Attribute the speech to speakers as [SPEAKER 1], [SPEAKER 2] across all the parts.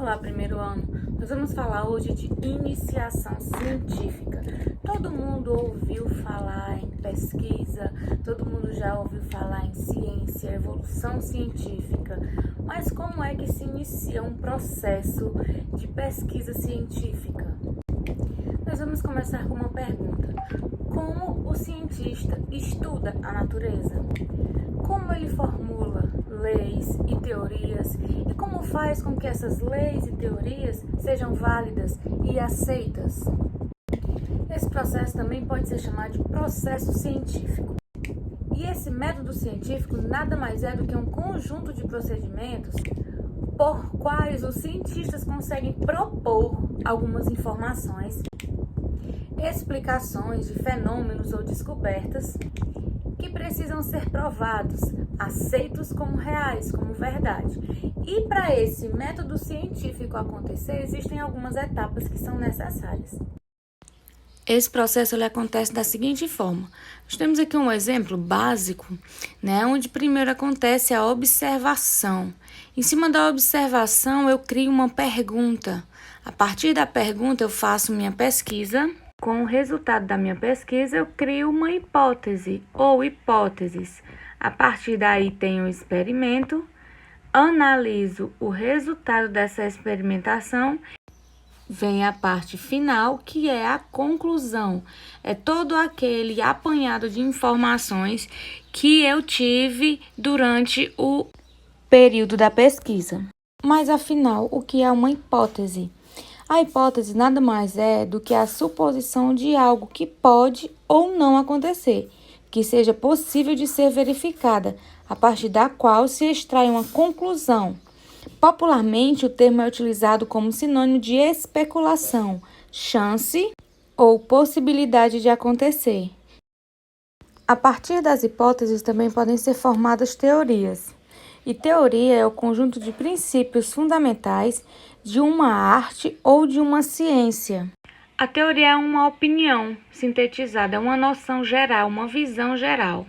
[SPEAKER 1] Olá, primeiro ano. Nós vamos falar hoje de iniciação científica. Todo mundo ouviu falar em pesquisa, todo mundo já ouviu falar em ciência, evolução científica. Mas como é que se inicia um processo de pesquisa científica? Nós vamos começar com uma pergunta. Como o cientista estuda a natureza? Como ele formula leis e teorias e como faz com que essas leis e teorias sejam válidas e aceitas? Esse processo também pode ser chamado de processo científico. E esse método científico nada mais é do que um conjunto de procedimentos por quais os cientistas conseguem propor algumas informações, explicações de fenômenos ou descobertas que precisam ser provados, aceitos como reais, como verdade. E para esse método científico acontecer, existem algumas etapas que são necessárias. Esse processo ele acontece da seguinte forma. Nós temos aqui um exemplo básico, onde primeiro acontece a observação. Em cima da observação, eu crio uma pergunta. A partir da pergunta, eu faço minha pesquisa. Com o resultado da minha pesquisa, eu crio uma hipótese ou hipóteses. A partir daí, tenho um experimento, analiso o resultado dessa experimentação. Vem a parte final, que é a conclusão. É todo aquele apanhado de informações que eu tive durante o período da pesquisa. Mas, afinal, o que é uma hipótese? A hipótese nada mais é do que a suposição de algo que pode ou não acontecer, que seja possível de ser verificada, a partir da qual se extrai uma conclusão. Popularmente, o termo é utilizado como sinônimo de especulação, chance ou possibilidade de acontecer. A partir das hipóteses também podem ser formadas teorias. E teoria é o conjunto de princípios fundamentais de uma arte ou de uma ciência. A teoria é uma opinião sintetizada, é uma noção geral, uma visão geral.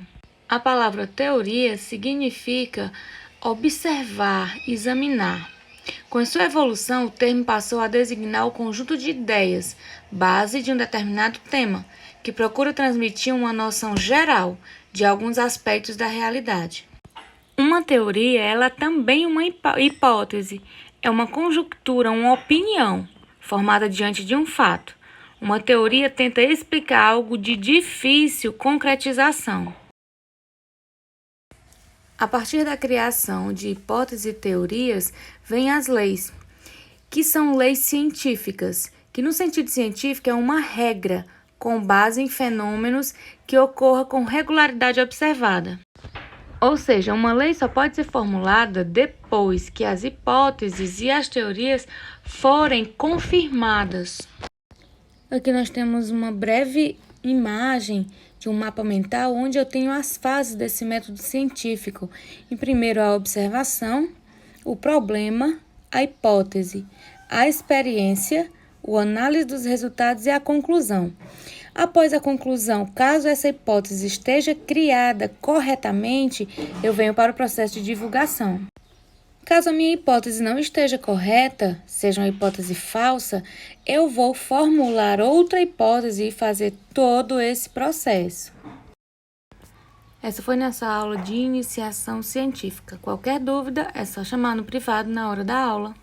[SPEAKER 1] A palavra teoria significa observar, examinar. Com a sua evolução, o termo passou a designar o conjunto de ideias, base de um determinado tema, que procura transmitir uma noção geral de alguns aspectos da realidade. Uma teoria, ela também é uma hipótese, é uma conjectura, uma opinião formada diante de um fato. Uma teoria tenta explicar algo de difícil concretização. A partir da criação de hipóteses e teorias, vêm as leis, que são leis científicas, que no sentido científico é uma regra com base em fenômenos que ocorram com regularidade observada. Ou seja, uma lei só pode ser formulada depois que as hipóteses e as teorias forem confirmadas. Aqui nós temos uma breve imagem de um mapa mental onde eu tenho as fases desse método científico. Em primeiro, a observação, o problema, a hipótese, a experiência, o análise dos resultados e a conclusão. Após a conclusão, caso essa hipótese esteja criada corretamente, eu venho para o processo de divulgação. Caso a minha hipótese não esteja correta, seja uma hipótese falsa, eu vou formular outra hipótese e fazer todo esse processo. Essa foi nossa aula de iniciação científica. Qualquer dúvida é só chamar no privado na hora da aula.